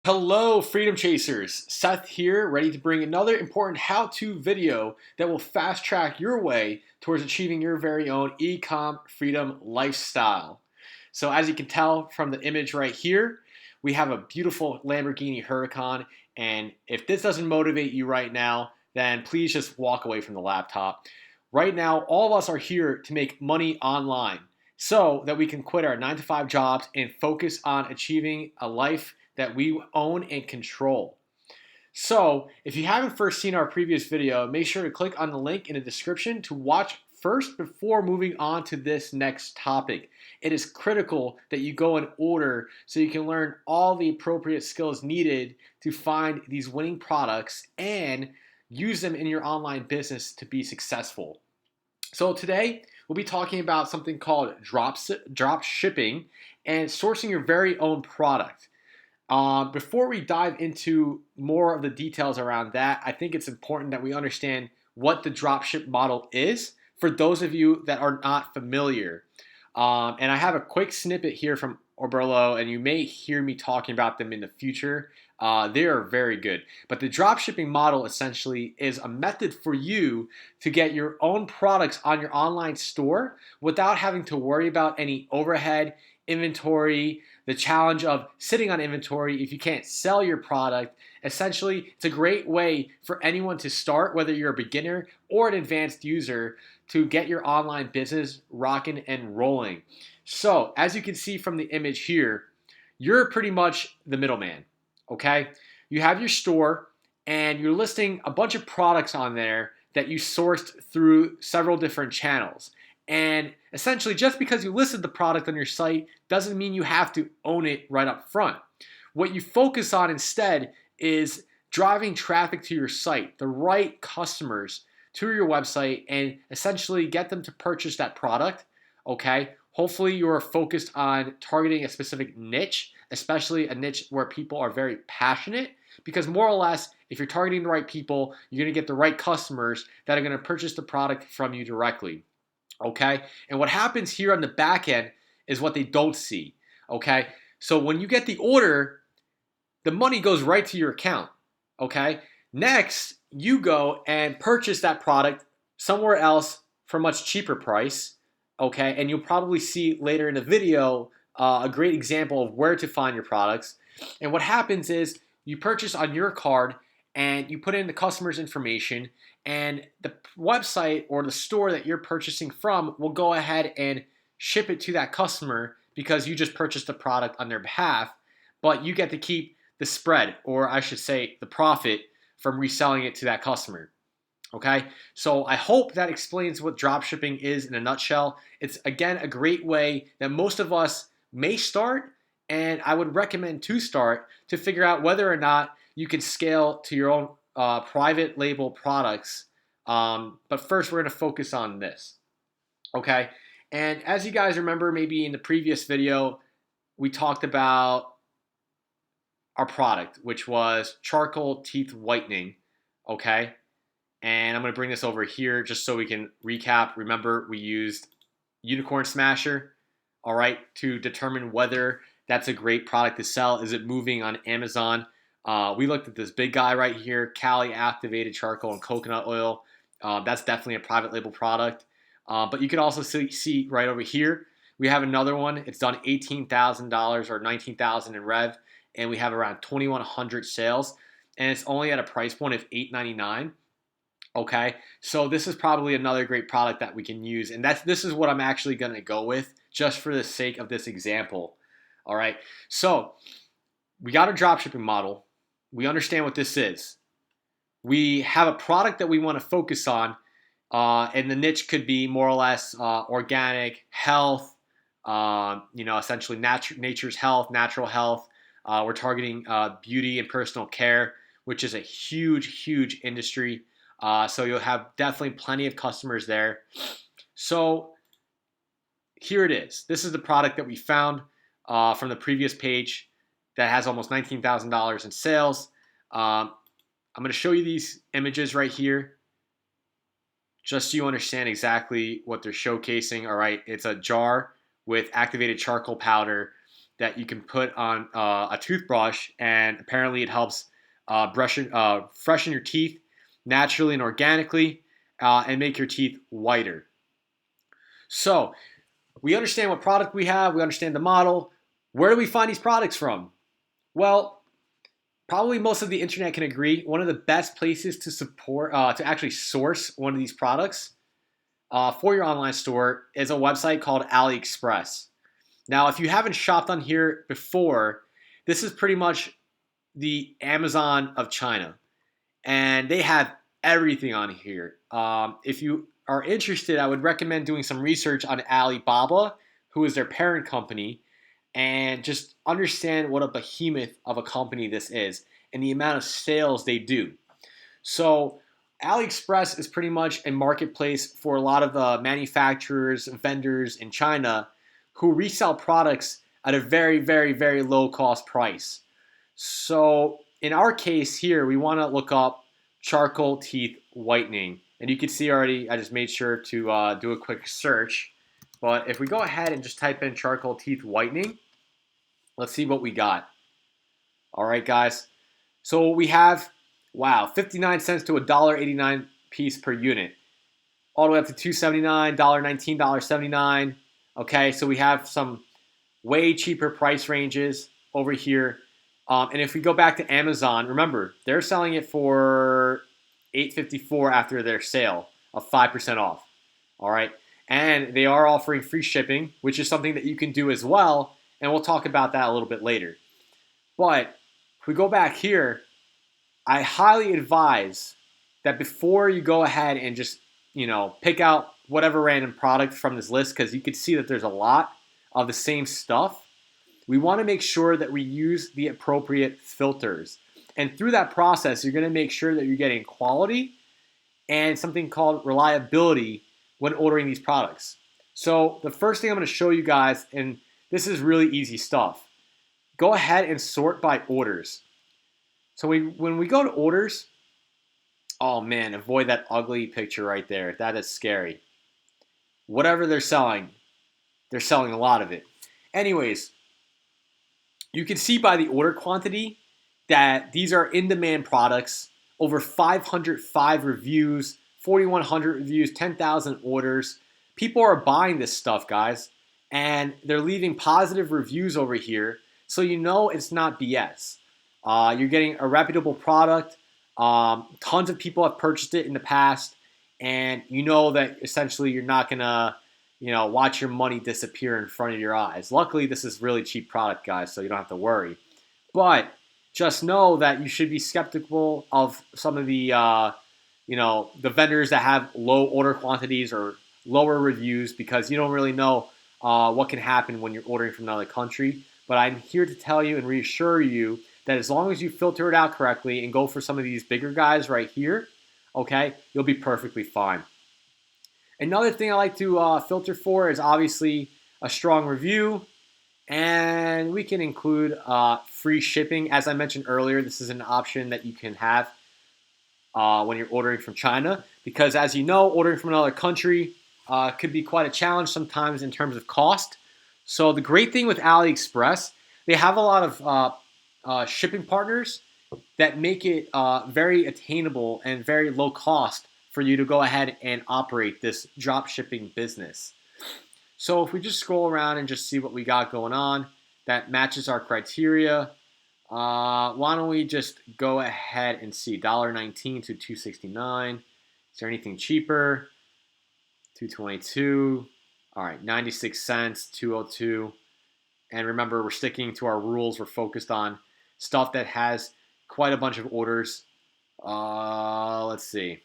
Hello, Freedom Chasers. Seth here, ready to bring another important how-to video that will fast-track your way towards achieving your very own e-com freedom lifestyle. So as you can tell from the image right here, we have a beautiful Lamborghini Huracan, and if this doesn't motivate you right now, then please just walk away from the laptop. Right now, all of us are here to make money online so that we can quit our 9-to-5 jobs and focus on achieving a life that we own and control. So if you haven't first seen our previous video, make sure to click on the link in the description to watch first before moving on to this next topic. It is critical that you go in order so you can learn all the appropriate skills needed to find these winning products and use them in your online business to be successful. So today we'll be talking about something called drop shipping and sourcing your very own product. Before we dive into more of the details around that, I think it's important that we understand what the dropship model is for those of you that are not familiar. And I have a quick snippet here from Oberlo, and you may hear me talking about them in the future. They are very good. But the dropshipping model essentially is a method for you to get your own products on your online store without having to worry about any overhead, inventory, the challenge of sitting on inventory if you can't sell your product. Essentially, it's a great way for anyone to start, whether you're a beginner or an advanced user, to get your online business rocking and rolling. So, as you can see from the image here, you're pretty much the middleman, okay? You have your store and you're listing a bunch of products on there that you sourced through several different channels. And essentially, just because you listed the product on your site doesn't mean you have to own it right up front. What you focus on instead is driving traffic to your site, the right customers to your website, and essentially get them to purchase that product, okay? Hopefully you're focused on targeting a specific niche, especially a niche where people are very passionate, because more or less, if you're targeting the right people, you're gonna get the right customers that are gonna purchase the product from you directly. Okay, and what happens here on the back end is what they don't see. Okay, so when you get the order, the money goes right to your account. Okay, next you go and purchase that product somewhere else for a much cheaper price. Okay, and you'll probably see later in the video a great example of where to find your products. And what happens is you purchase on your card and you put in the customer's information, and the website or the store that you're purchasing from will go ahead and ship it to that customer because you just purchased the product on their behalf, but you get to keep the spread, or I should say the profit, from reselling it to that customer. Okay, so I hope that explains what dropshipping is in a nutshell. It's again a great way that most of us may start, and I would recommend to start to figure out whether or not you can scale to your own private label products. But first, we're going to focus on this. Okay, and as you guys remember, maybe in the previous video, we talked about our product, which was charcoal teeth whitening. Okay, and I'm going to bring this over here just so we can recap. Remember, we used Unicorn Smasher, all right, to determine whether that's a great product to sell. Is it moving on Amazon? We looked at this big guy right here, Cali Activated Charcoal and Coconut Oil. That's definitely a private label product. But you can also see right over here, we have another one. It's done $18,000 or $19,000 in rev, and we have around 2,100 sales, and it's only at a price point of $8.99. Okay, so this is probably another great product that we can use, and this is what I'm actually going to go with just for the sake of this example. All right, so we got a dropshipping model. We understand what this is. We have a product that we want to focus on, and the niche could be more or less organic health, essentially nature's health, natural health. We're targeting beauty and personal care, which is a huge, huge industry. So you'll have definitely plenty of customers there. So here it is. This is the product that we found from the previous page that has almost $19,000 in sales. I'm going to show you these images right here just so you understand exactly what they're showcasing. All right, it's a jar with activated charcoal powder, that you can put on a toothbrush, and apparently it helps freshen your teeth naturally and organically, and make your teeth whiter. So we understand what product we have, we understand the model. Where do we find these products from? Well, probably most of the internet can agree. One of the best places to actually source one of these products for your online store is a website called AliExpress. Now, if you haven't shopped on here before, this is pretty much the Amazon of China, and they have everything on here. If you are interested, I would recommend doing some research on Alibaba, who is their parent company, and just understand what a behemoth of a company this is and the amount of sales they do. So AliExpress is pretty much a marketplace for a lot of the manufacturers, vendors in China who resell products at a very, very, very low cost price. So in our case here, we want to look up charcoal teeth whitening. And you can see already, I just made sure to do a quick search. But if we go ahead and just type in charcoal teeth whitening, let's see what we got. All right, guys. So we have, wow, 59 cents to $1.89 piece per unit. All the way up to $2.79, $1.19, $1.79. Okay, so we have some way cheaper price ranges over here. And if we go back to Amazon, remember, they're selling it for $8.54 after their sale of 5% off. All right. And they are offering free shipping, which is something that you can do as well. And we'll talk about that a little bit later. But if we go back here, I highly advise that before you go ahead and just, pick out whatever random product from this list, because you can see that there's a lot of the same stuff, we want to make sure that we use the appropriate filters. And through that process, you're going to make sure that you're getting quality and something called reliability when ordering these products. So the first thing I'm going to show you guys, and this is really easy stuff, go ahead and sort by orders. So when we go to orders, oh man, avoid that ugly picture right there. That is scary. Whatever they're selling a lot of it. Anyways, you can see by the order quantity that these are in-demand products, over 505 reviews, 4,100 reviews, 10,000 orders. People are buying this stuff, guys, and they're leaving positive reviews over here, so you know it's not BS. You're getting a reputable product. Tons of people have purchased it in the past, and you know that essentially you're not going to watch your money disappear in front of your eyes. Luckily, this is really cheap product, guys, so you don't have to worry. But just know that you should be skeptical of some of the, the vendors that have low order quantities or lower reviews, because you don't really know what can happen when you're ordering from another country. But I'm here to tell you and reassure you that as long as you filter it out correctly and go for some of these bigger guys right here, okay, you'll be perfectly fine. Another thing I like to filter for is obviously a strong review, and we can include free shipping. As I mentioned earlier, this is an option that you can have when you're ordering from China, because as you know, ordering from another country could be quite a challenge sometimes in terms of cost. So the great thing with AliExpress, they have a lot of shipping partners that make it very attainable and very low cost for you to go ahead and operate this drop shipping business. So if we just scroll around and just see what we got going on that matches our criteria, why don't we just go ahead and see $1.19 to $2.69. Is there anything cheaper? $2.22. All right, 96 cents, $2.02. And remember, we're sticking to our rules. We're focused on stuff that has quite a bunch of orders. Let's see.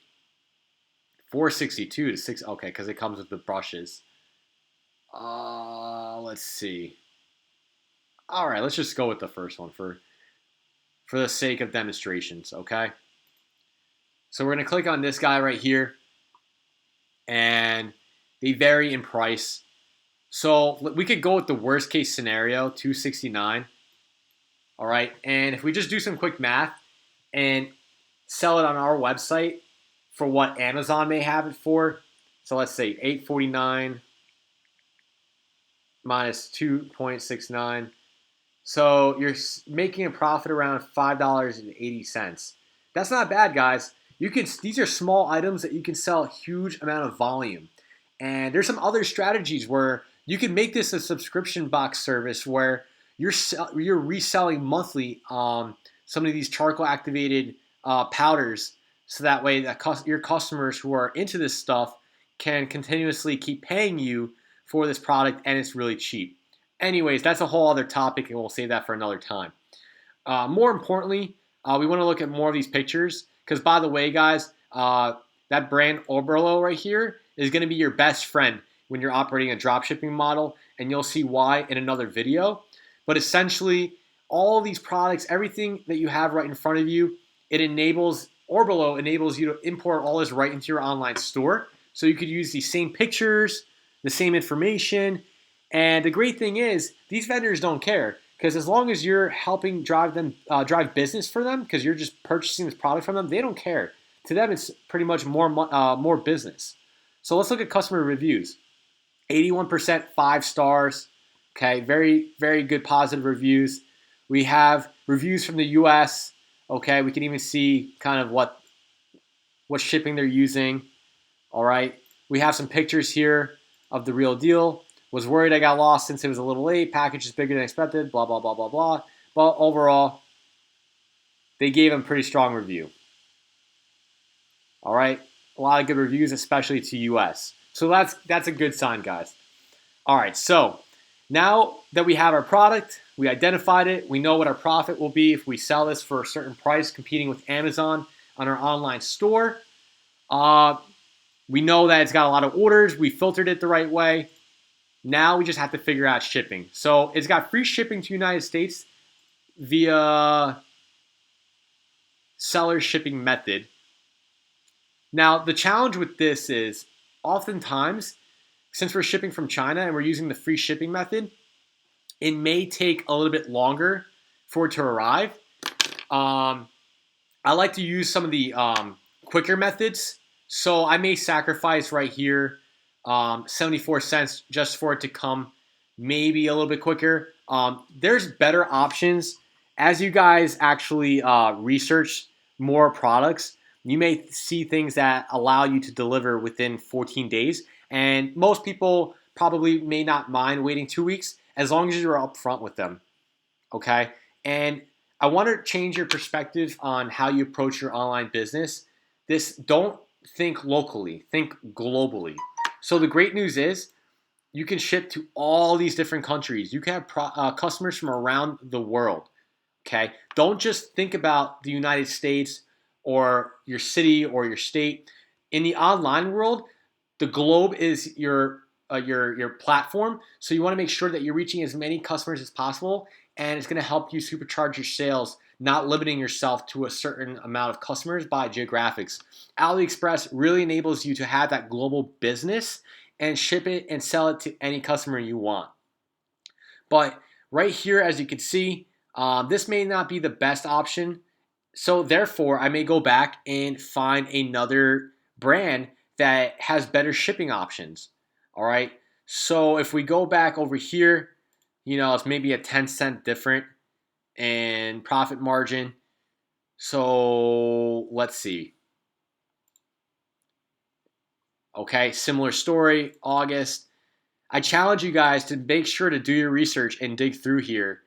$4.62 to $6. Okay, because it comes with the brushes. Let's see. All right, let's just go with the first one for the sake of demonstrations, okay? So we're going to click on this guy right here, and they vary in price. So we could go with the worst case scenario, $2.69. All right, and if we just do some quick math and sell it on our website for what Amazon may have it for, so let's say $8.49 minus $2.69. So you're making a profit around $5.80. That's not bad, guys. These are small items that you can sell a huge amount of volume. And there's some other strategies where you can make this a subscription box service where you're reselling monthly some of these charcoal activated powders, so that way your customers who are into this stuff can continuously keep paying you for this product, and it's really cheap. Anyways, that's a whole other topic, and we'll save that for another time. More importantly, we want to look at more of these pictures because, by the way, guys, that brand Oberlo right here is going to be your best friend when you're operating a dropshipping model, and you'll see why in another video. But essentially, all these products, everything that you have right in front of you, Oberlo enables you to import all this right into your online store. So you could use these same pictures, the same information, and the great thing is these vendors don't care because as long as you're helping drive business for them, because you're just purchasing this product from them, they don't care. To them, it's pretty much more business. So let's look at customer reviews. 81% 5 stars. Okay, very very good positive reviews. We have reviews from the U.S. Okay, we can even see kind of what shipping they're using. All right, we have some pictures here of the real deal. Was worried I got lost since it was a little late. Package is bigger than expected. Blah, blah, blah, blah, blah. But overall, they gave them a pretty strong review. All right. A lot of good reviews, especially to US. So that's a good sign, guys. All right. So now that we have our product, we identified it. We know what our profit will be if we sell this for a certain price, competing with Amazon on our online store. We know that it's got a lot of orders. We filtered it the right way. Now we just have to figure out shipping. So it's got free shipping to the United States via seller shipping method. Now the challenge with this is oftentimes, since we're shipping from China and we're using the free shipping method, it may take a little bit longer for it to arrive. I like to use some of the quicker methods. So I may sacrifice right here 74 cents just for it to come maybe a little bit quicker. There's better options. As you guys actually research more products, you may see things that allow you to deliver within 14 days. And most people probably may not mind waiting 2 weeks as long as you're upfront with them. Okay? And I want to change your perspective on how you approach your online business. Don't think locally, think globally. So the great news is you can ship to all these different countries. You can have customers from around the world. Okay, don't just think about the United States or your city or your state. In the online world, the globe is your platform. So you want to make sure that you're reaching as many customers as possible, and it's going to help you supercharge your sales, not limiting yourself to a certain amount of customers by geographics. AliExpress really enables you to have that global business and ship it and sell it to any customer you want. But right here, as you can see, this may not be the best option. So therefore, I may go back and find another brand that has better shipping options. All right. So if we go back over here, it's maybe a 10-cent different in profit margin. So let's see. Okay, similar story, August. I challenge you guys to make sure to do your research and dig through here.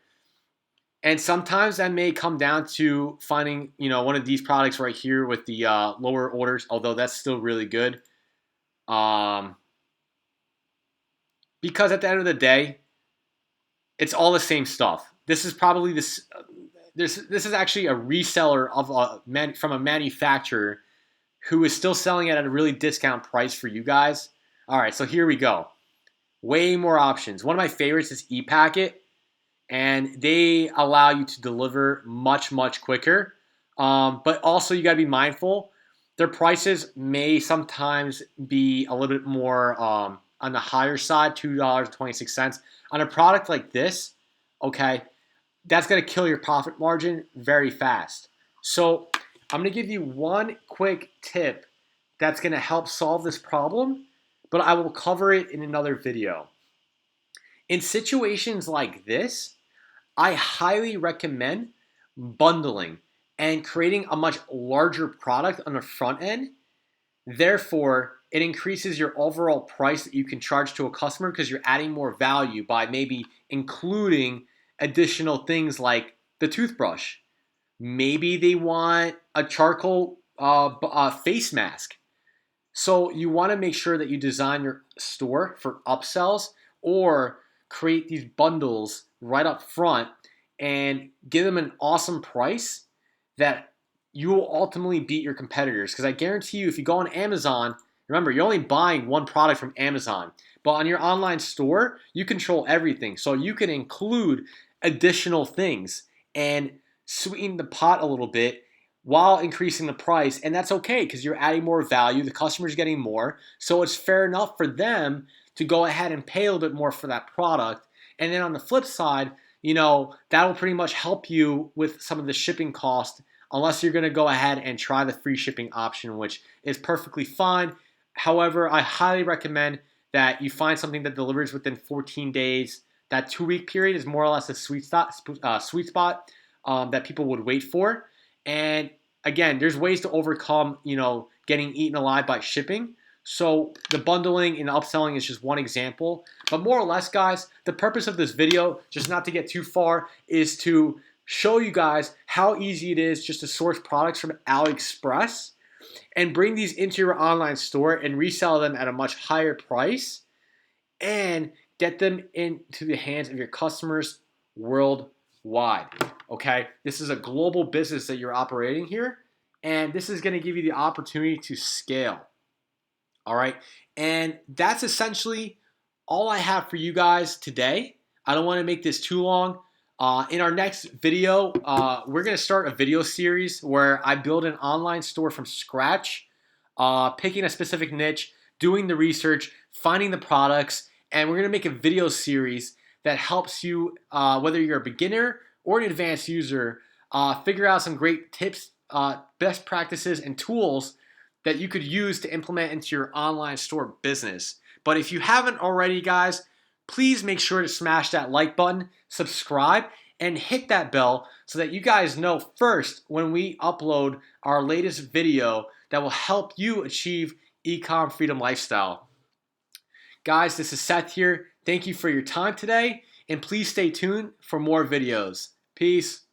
And sometimes that may come down to finding, one of these products right here with the lower orders, although that's still really good. Because at the end of the day, it's all the same stuff. This is probably this is actually a reseller from a manufacturer who is still selling it at a really discount price for you guys. All right, so here we go. Way more options. One of my favorites is ePacket, and they allow you to deliver much, much quicker. But also you got to be mindful. Their prices may sometimes be a little bit more on the higher side, $2.26. On a product like this, okay, that's going to kill your profit margin very fast. So I'm going to give you one quick tip that's going to help solve this problem, but I will cover it in another video. In situations like this, I highly recommend bundling and creating a much larger product on the front end. Therefore, it increases your overall price that you can charge to a customer because you're adding more value by maybe including additional things like the toothbrush. Maybe they want a charcoal face mask. So you want to make sure that you design your store for upsells or create these bundles right up front and give them an awesome price that you will ultimately beat your competitors. Because I guarantee you, if you go on Amazon, remember, you're only buying one product from Amazon. But on your online store, you control everything. So you can include additional things and sweeten the pot a little bit while increasing the price. And that's okay because you're adding more value. The customer's getting more. So it's fair enough for them to go ahead and pay a little bit more for that product. And then on the flip side, that will pretty much help you with some of the shipping cost unless you're going to go ahead and try the free shipping option, which is perfectly fine. However, I highly recommend that you find something that delivers within 14 days. That 2-week period is more or less a sweet spot that people would wait for. And again, there's ways to overcome, getting eaten alive by shipping. So the bundling and upselling is just one example. But more or less, guys, the purpose of this video, just not to get too far, is to show you guys how easy it is just to source products from AliExpress and bring these into your online store and resell them at a much higher price and get them into the hands of your customers worldwide. Okay, this is a global business that you're operating here, and this is going to give you the opportunity to scale. All right, and that's essentially all I have for you guys today. I don't want to make this too long. In our next video, we're going to start a video series where I build an online store from scratch, picking a specific niche, doing the research, finding the products, and we're going to make a video series that helps you, whether you're a beginner or an advanced user, figure out some great tips, best practices, and tools that you could use to implement into your online store business. But if you haven't already, guys, please make sure to smash that like button, subscribe, and hit that bell so that you guys know first when we upload our latest video that will help you achieve e-com freedom lifestyle. Guys, this is Seth here. Thank you for your time today, and please stay tuned for more videos. Peace.